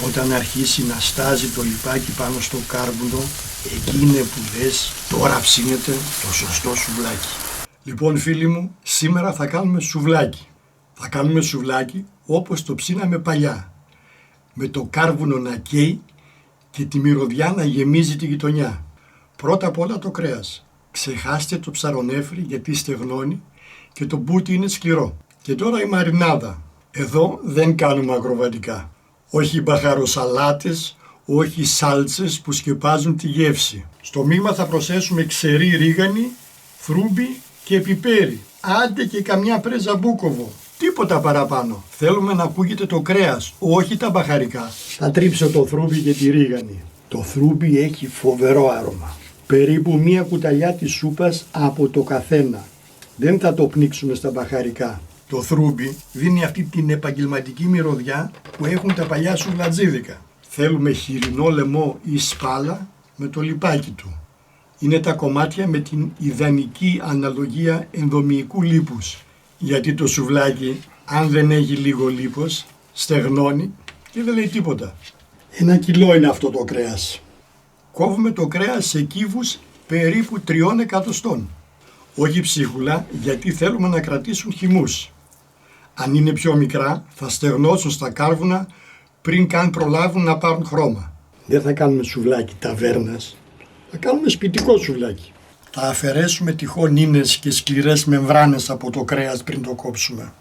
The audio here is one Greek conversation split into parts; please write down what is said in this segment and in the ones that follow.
Όταν αρχίσει να στάζει το λιπάκι πάνω στο κάρβουνο, εκεί είναι που λες τώρα ψήνεται το σωστό σουβλάκι. Λοιπόν φίλοι μου, σήμερα θα κάνουμε σουβλάκι. Θα κάνουμε σουβλάκι όπως το ψήναμε παλιά. Με το κάρβουνο να καίει και τη μυρωδιά να γεμίζει τη γειτονιά. Πρώτα απ' όλα το κρέας. Ξεχάστε το ψαρονέφρι γιατί στεγνώνει και το μπούτι είναι σκληρό. Και τώρα η μαρινάδα. Εδώ δεν κάνουμε ακροβατικά. Όχι μπαχαροσαλάτες, όχι σάλτσες που σκεπάζουν τη γεύση. Στο μείγμα θα προσθέσουμε ξερή ρίγανη, φρούμπι και πιπέρι. Άντε και καμιά πρέζα μπούκοβο. Τίποτα παραπάνω. Θέλουμε να ακούγεται το κρέας, όχι τα μπαχαρικά. Θα τρίψω το φρούμπι και τη ρίγανη. Το φρούμπι έχει φοβερό άρωμα. Περίπου μία κουταλιά της σούπας από το καθένα. Δεν θα το πνίξουμε στα μπαχαρικά. Το θρούμπι δίνει αυτή την επαγγελματική μυρωδιά που έχουν τα παλιά σουβλατζίδικα. Θέλουμε χοιρινό λαιμό ή σπάλα με το λιπάκι του. Είναι τα κομμάτια με την ιδανική αναλογία ενδομυϊκού λίπους. Γιατί το σουβλάκι, αν δεν έχει λίγο λίπος, στεγνώνει και δεν λέει τίποτα. 1 κιλό είναι αυτό το κρέας. Κόβουμε το κρέας σε κύβους περίπου 3 εκατοστών. Όχι ψίχουλα, γιατί θέλουμε να κρατήσουν χυμούς. Αν είναι πιο μικρά, θα στεγνώσουν στα κάρβουνα πριν καν προλάβουν να πάρουν χρώμα. Δεν θα κάνουμε σουβλάκι ταβέρνας, θα κάνουμε σπιτικό σουβλάκι. Θα αφαιρέσουμε τυχόν ίνες και σκληρές μεμβράνες από το κρέας πριν το κόψουμε.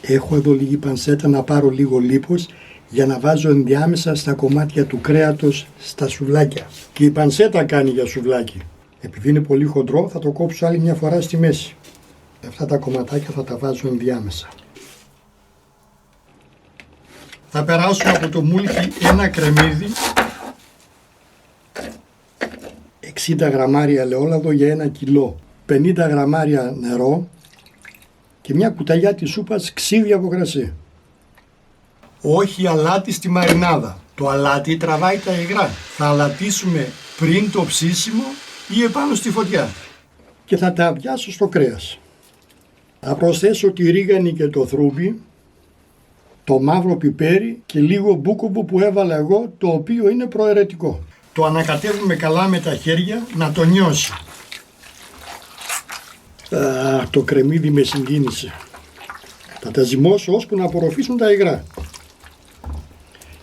Έχω εδώ λίγη πανσέτα να πάρω λίγο λίπος για να βάζω ενδιάμεσα στα κομμάτια του κρέατος στα σουβλάκια. Και η πανσέτα κάνει για σουβλάκι. Επειδή είναι πολύ χοντρό θα το κόψω άλλη μια φορά στη μέση. Αυτά τα κομματάκια θα τα βάζω ενδιάμεσα. Θα περάσω από το μούλτι ένα κρεμμύδι, 60 γραμμάρια ελαιόλαδο για 1 κιλό, 50 γραμμάρια νερό και μια κουταλιά της σούπας ξύδι από κρασί. Όχι αλάτι στη μαρινάδα. Το αλάτι τραβάει τα υγρά. Θα αλατίσουμε πριν το ψήσιμο ή επάνω στη φωτιά. Και θα τα πιάσω στο κρέας. Θα προσθέσω τη ρίγανη και το θρούμπι, το μαύρο πιπέρι και λίγο μπούκοβο που έβαλα εγώ, το οποίο είναι προαιρετικό. Το ανακατεύουμε καλά με τα χέρια να το νιώσει. Το κρεμμύδι με συγκίνησε. Θα τα ζυμώσω ώσπου να απορροφήσουν τα υγρά.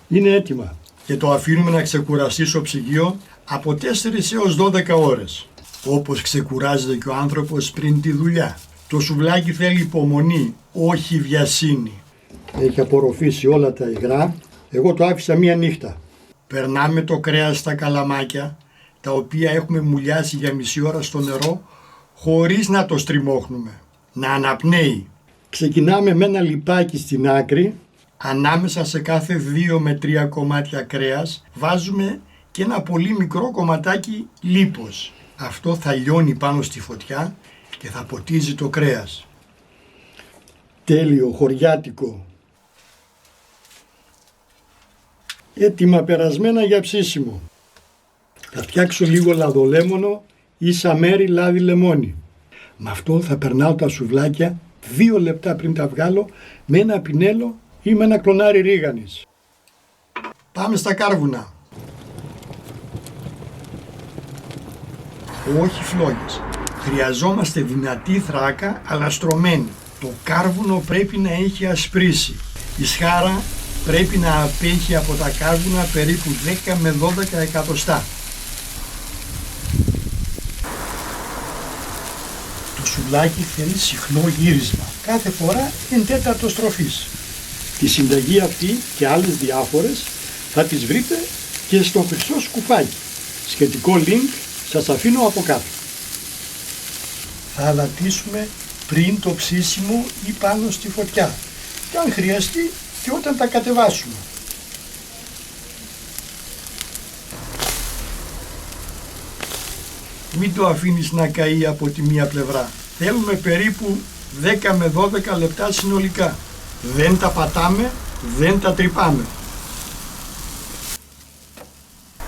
Είναι έτοιμα και το αφήνουμε να ξεκουραστεί στο ψυγείο από 4 έως 12 ώρες. Όπως ξεκουράζεται και ο άνθρωπος πριν τη δουλειά. Το σουβλάκι θέλει υπομονή, όχι βιασύνη. Έχει απορροφήσει όλα τα υγρά. Εγώ το άφησα μία νύχτα. Περνάμε το κρέας στα καλαμάκια, τα οποία έχουμε μουλιάσει για μισή ώρα στο νερό, χωρίς να το στριμώχνουμε. Να αναπνέει. Ξεκινάμε με ένα λιπάκι στην άκρη. Ανάμεσα σε κάθε 2 με 3 κομμάτια κρέας βάζουμε και ένα πολύ μικρό κομματάκι λίπος. Αυτό θα λιώνει πάνω στη φωτιά και θα ποτίζει το κρέας. Τέλειο, χωριάτικο. Έτοιμα περασμένα για ψήσιμο. Θα φτιάξω λίγο λαδολέμονο ή σαμέρι λάδι λεμόνι. Με αυτό θα περνάω τα σουβλάκια 2 λεπτά πριν τα βγάλω με ένα πινέλο ή με ένα κλονάρι ρίγανης. Πάμε στα κάρβουνα. Όχι φλόγες. Χρειαζόμαστε δυνατή θράκα αλλά στρωμένη. Το κάρβουνο πρέπει να έχει ασπρίσει. Η σχάρα πρέπει να απέχει από τα κάρβουνα περίπου 10 με 12 εκατοστά. Το σουβλάκι θέλει συχνό γύρισμα. Κάθε φορά 1/4 στροφής. Τη συνταγή αυτή και άλλες διάφορες θα τις βρείτε και στο χρυσό σκουφάκι. Σχετικό link σας αφήνω από κάτω. Θα αλατίσουμε πριν το ψήσιμο ή πάνω στη φωτιά και αν χρειαστεί και όταν τα κατεβάσουμε. Μην το αφήνεις να καεί από τη μία πλευρά. Θέλουμε περίπου 10 με 12 λεπτά συνολικά. Δεν τα πατάμε, δεν τα τρυπάμε.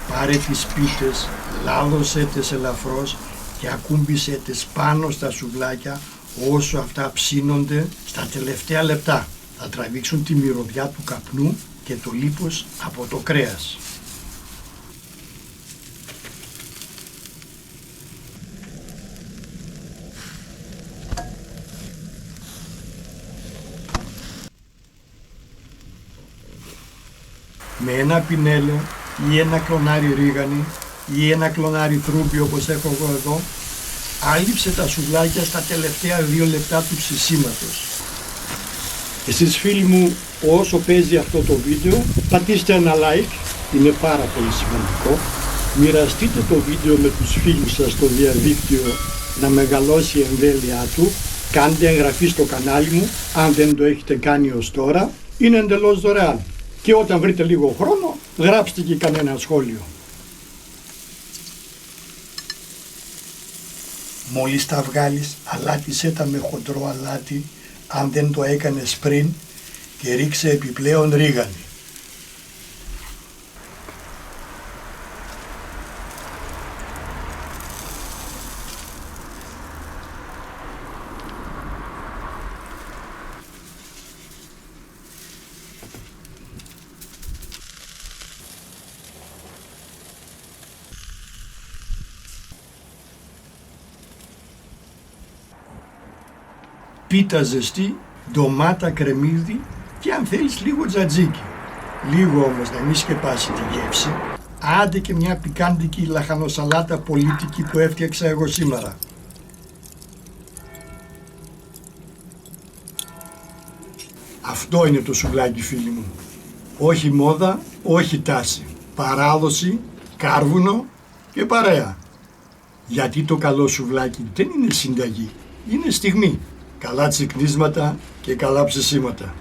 Πάρε τις πίτες, λάδωσέ τες ελαφρώς και ακούμπησέ τες πάνω στα σουβλάκια όσο αυτά ψήνονται στα τελευταία λεπτά. Θα τραβήξουν τη μυρωδιά του καπνού και το λίπος από το κρέας. Με ένα πινέλο ή ένα κλονάρι ρίγανη ή ένα κλονάρι τρούμπι όπως έχω εγώ εδώ, άλυψε τα σουβλάκια στα τελευταία 2 λεπτά του ψησίματος. Εσείς φίλοι μου, όσο παίζει αυτό το βίντεο, πατήστε ένα like, είναι πάρα πολύ σημαντικό. Μοιραστείτε το βίντεο με τους φίλους σας στο διαδίκτυο να μεγαλώσει η εμβέλειά του. Κάντε εγγραφή στο κανάλι μου, αν δεν το έχετε κάνει ως τώρα, είναι εντελώς δωρεάν. Και όταν βρείτε λίγο χρόνο, γράψτε και κανένα σχόλιο. Μόλις τα βγάλεις, αλάτισέ τα με χοντρό αλάτι, αν δεν το έκανες πριν, και ρίξε επιπλέον ρίγανη. Πίτα ζεστή, ντομάτα κρεμμύδι και αν θέλεις λίγο τζατζίκι. Λίγο όμως να μην σκεπάσει τη γεύση. Άντε και μια πικάντικη λαχανοσαλάτα πολίτικη που έφτιαξα εγώ σήμερα. Αυτό είναι το σουβλάκι φίλοι μου. Όχι μόδα, όχι τάση. Παράδοση, κάρβουνο και παρέα. Γιατί το καλό σουβλάκι δεν είναι συνταγή, είναι στιγμή. Καλά τσικνίσματα και καλά ψησίματα.